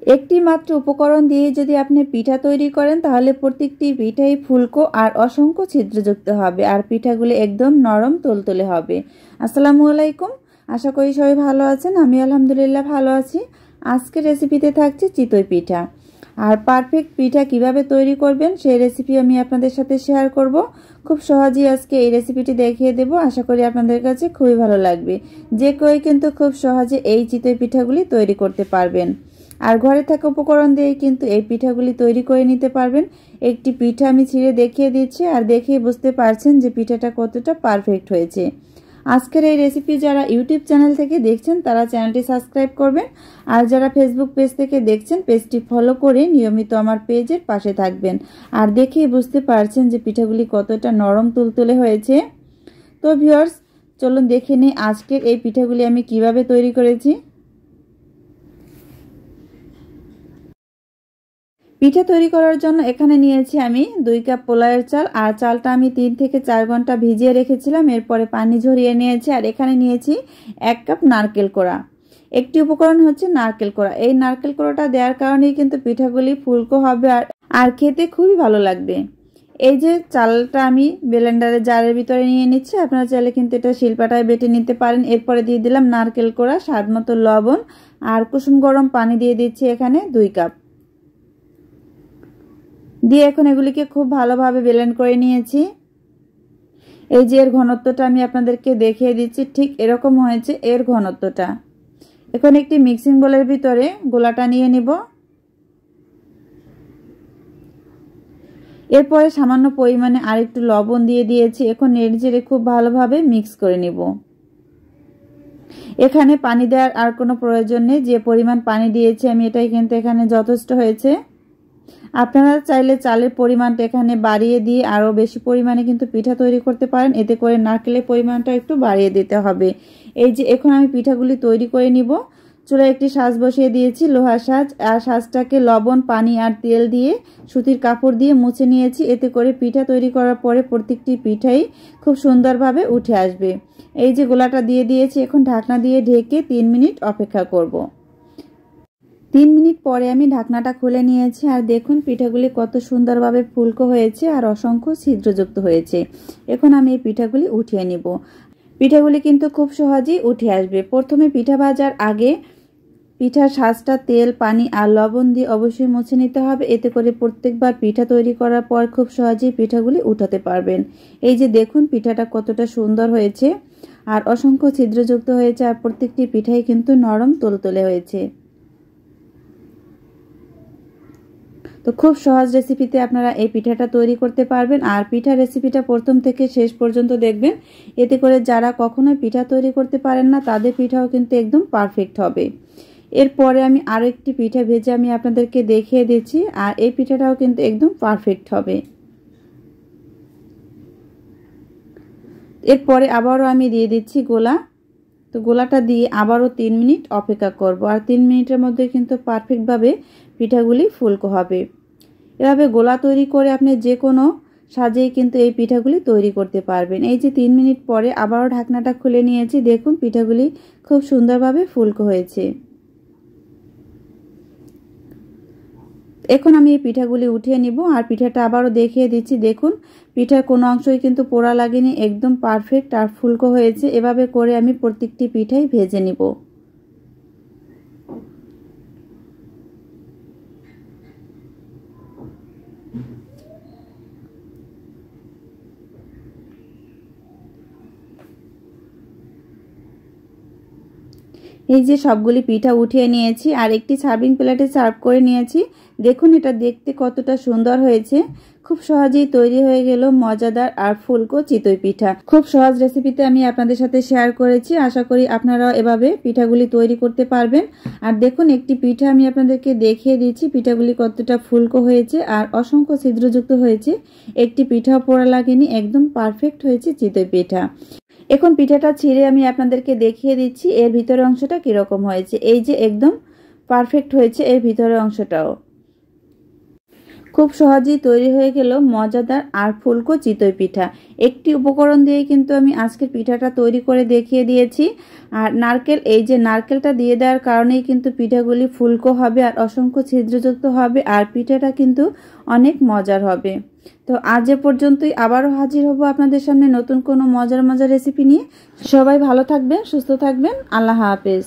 একটি মাত্র উপকরণ দিয়ে যদি আপনি পিঠা তৈরি করেন তাহলে প্রত্যেকটি পিঠাই ফুলকো আর অসংখ্য ছিদ্রযুক্ত হবে আর পিঠাগুলো একদম নরম তুলতুলে হবে। আসসালামু আলাইকুম, আশা করি সবাই ভালো আছেন। আমি আলহামদুলিল্লাহ ভালো আছি। আজকের রেসিপিতে থাকছে চিতই পিঠা। আর পারফেক্ট পিঠা কিভাবে তৈরি করবেন সেই রেসিপি আমি আপনাদের সাথে শেয়ার করব। খুব সহজেই আজকে এই রেসিপিটি দেখিয়ে দেব। আশা করি আপনাদের কাছে খুবই ভালো লাগবে। যে কেউ কিন্তু খুব সহজে এই চিতই পিঠাগুলি তৈরি করতে পারবেন। আর ঘরে থাকা উপকরণ দিয়ে কিন্তু এই পিঠাগুলি তৈরি করে নিতে পারবেন। একটি পিঠা আমি ছিঁড়ে দেখিয়ে দিচ্ছি, আর দেখেই বুঝতে পারছেন যে পিঠাটা কতটা পারফেক্ট হয়েছে। আজকের এই রেসিপি যারা ইউটিউব চ্যানেল থেকে দেখছেন তারা চ্যানেলটি সাবস্ক্রাইব করবেন, আর যারা ফেসবুক পেজ থেকে দেখছেন পেজটি ফলো করে নিয়মিত আমার পেজের পাশে থাকবেন। আর দেখেই বুঝতে পারছেন যে পিঠাগুলি কতটা নরম তুলতুলে হয়েছে। তো ভিউয়ার্স, চলুন দেখে নিই আজকের এই পিঠাগুলি আমি কিভাবে তৈরি করেছি। পিঠা তৈরি করার জন্য এখানে নিয়েছি আমি 2 কাপ পোলাওয়ের চাল, আর চালটা আমি 3 থেকে 4 ঘন্টা ভিজিয়ে রেখেছিলাম। এরপরে পানি ঝরিয়ে নিয়েছি। আর এখানে নিয়েছি 1 কাপ নারকেল কোড়া। একটি উপকরণ হচ্ছে নারকেল কোড়া। এই নারকেল কোড়াটা দেওয়ার কারণেই কিন্তু পিঠাগুলি ফুলকো হবে আর খেতে খুবই ভালো লাগবে। এই যে চালটা আমি ব্লেন্ডারে জারের ভিতরে নিয়ে নিচ্ছি, আপনারা চাইলে কিন্তু এটা শিলপাটায় বেটে নিতে পারেন। এরপরে দিয়ে দিলাম নারকেল কোড়া, স্বাদমতো লবণ, আর কুসুম গরম পানি দিয়ে দিচ্ছি এখানে 2 কাপ দিয়ে এখন এগুলিকে খুব ভালোভাবে ব্লেন্ড করে নিয়েছি। এই যে এর ঘনত্বটা আমি আপনাদেরকে দেখিয়ে দিচ্ছি, ঠিক এরকম হয়েছে এর ঘনত্বটা। এখন একটি মিক্সিং বোলের ভিতরে গোলাটা নিয়ে নিব। এরপরে সামান্য পরিমাণে আরেকটু লবণ দিয়ে দিয়েছি। এখন নেড়ে খুব ভালোভাবে মিক্স করে নিব। এখানে পানি দেওয়ার আর কোনো প্রয়োজন নেই, যে পরিমাণ পানি দিয়েছি আমি এটাই কিন্তু এখানে যথেষ্ট হয়েছে। আপনারা চাইলে চালের পরিমাণটা এখানে বাড়িয়ে দিয়ে আরও বেশি পরিমাণে কিন্তু পিঠা তৈরি করতে পারেন। এতে করে নারকেলের পরিমাণটা একটু বাড়িয়ে দিতে হবে। এই যে এখন আমি পিঠাগুলি তৈরি করে নিব। চুলায় একটি সাজ বসিয়ে দিয়েছি, লোহার সাজ। আর সাজটাকে লবণ, পানি আর তেল দিয়ে সুতির কাপড় দিয়ে মুছে নিয়েছি। এতে করে পিঠা তৈরি করার পরে প্রত্যেকটি পিঠাই খুব সুন্দরভাবে উঠে আসবে। এই যে গোলাটা দিয়ে দিয়েছি, এখন ঢাকনা দিয়ে ঢেকে 3 মিনিট অপেক্ষা করব। 3 মিনিট পরে আমি ঢাকনাটা খুলে নিয়েছি। আর দেখুন পিঠাগুলি কত সুন্দরভাবে ফুলকো হয়েছে আর অসংখ্য ছিদ্রযুক্ত হয়েছে। এখন আমি এই পিঠাগুলি উঠিয়ে নিব। পিঠাগুলি কিন্তু খুব সহজেই উঠে আসবে। প্রথমে পিঠা ভাজার আগে পিঠার সাজটা তেল, পানি আর লবণ দিয়ে অবশ্যই মুছে নিতে হবে। এতে করে প্রত্যেকবার পিঠা তৈরি করার পর খুব সহজেই পিঠাগুলি উঠাতে পারবেন। এই যে দেখুন পিঠাটা কতটা সুন্দর হয়েছে আর অসংখ্য ছিদ্রযুক্ত হয়েছে, আর প্রত্যেকটি পিঠাই কিন্তু নরম তুলতুলে হয়েছে। তো খুব সহজ রেসিপিতে আপনারা এই পিঠাটা তৈরি করতে পারবেন। আর পিঠা রেসিপিটা প্রথম থেকে শেষ পর্যন্ত দেখবেন। এতে করে যারা কখনো পিঠা তৈরি করতে পারেন না তাদের পিঠাও কিন্তু একদম পারফেক্ট হবে। এরপরে আমি আরও একটি পিঠা ভেজে আমি আপনাদেরকে দেখিয়ে দিচ্ছি, আর এই পিঠাটাও কিন্তু একদম পারফেক্ট হবে। এরপরে আবারও আমি দিয়ে দিচ্ছি গোলা। তো গোলাটা দিয়ে আবারও 3 মিনিট অপেক্ষা করব। আর 3 মিনিটের মধ্যে কিন্তু পারফেক্টভাবে পিঠাগুলি ফুলকো হবে। এভাবে গোলা তৈরি করে আপনি যে কোনো সাজেই কিন্তু এই পিঠাগুলি তৈরি করতে পারবেন। এই যে 3 মিনিট পরে আবারও ঢাকনাটা খুলে নিয়েছি, দেখুন পিঠাগুলি খুব সুন্দরভাবে ফুলকো হয়েছে। এখন আমি এই পিঠাগুলি উঠিয়ে নিব। আর পিঠাটা আবারও দেখিয়ে দিচ্ছি, দেখুন পিঠার কোনো অংশই কিন্তু পোড়া লাগেনি, একদম পারফেক্ট আর ফুলকো হয়েছে। এভাবে করে আমি প্রত্যেকটি পিঠাই ভেজে নিব। এই যে সবগুলি পিঠা উঠিয়ে নিয়েছি আর একটি সার্ভিং প্লেটে সার্ভ করে নিয়েছি। দেখুন এটা দেখতে কতটা সুন্দর হয়েছে। খুব সহজেই তৈরি হয়ে গেল মজাদার আর ফুলকো চিতই পিঠা। খুব সহজ রেসিপিতে আমি আপনাদের সাথে শেয়ার করেছি। আশা করি আপনারাও এভাবে পিঠাগুলি তৈরি করতে পারবেন। আর দেখুন একটি পিঠা আমি আপনাদেরকে দেখিয়ে দিচ্ছি পিঠাগুলি কতটা ফুলকো হয়েছে আর অসংখ্য ছিদ্রযুক্ত হয়েছে। একটি পিঠাও পোড়া লাগেনি, একদম পারফেক্ট হয়েছে চিতই পিঠা। এখন পিঠাটা ছিঁড়ে আমি আপনাদেরকে দেখিয়ে দিচ্ছি এর ভিতরের অংশটা কিরকম হয়েছে। এই যে একদম পারফেক্ট হয়েছে এর ভিতরের অংশটাও। খুব সহজেই তৈরি হয়ে গেল মজাদার আর ফুলকো চিতই পিঠা। একটি উপকরণ দিয়ে কিন্তু আমি আজকের পিঠাটা তৈরি করে দেখিয়ে দিয়েছি। আর নারকেল, এই যে নারকেলটা দিয়ে দেওয়ার কারণেই কিন্তু পিঠাগুলি ফুলকো হবে আর অসংখ্য ছিদ্রযুক্ত হবে, আর পিঠাটা কিন্তু অনেক মজার হবে। তো আজ এ পর্যন্তই, আবারও হাজির হব আপনাদের সামনে নতুন কোনো মজার মজার রেসিপি নিয়ে। সবাই ভালো থাকবেন, সুস্থ থাকবেন। আল্লাহ হাফেজ।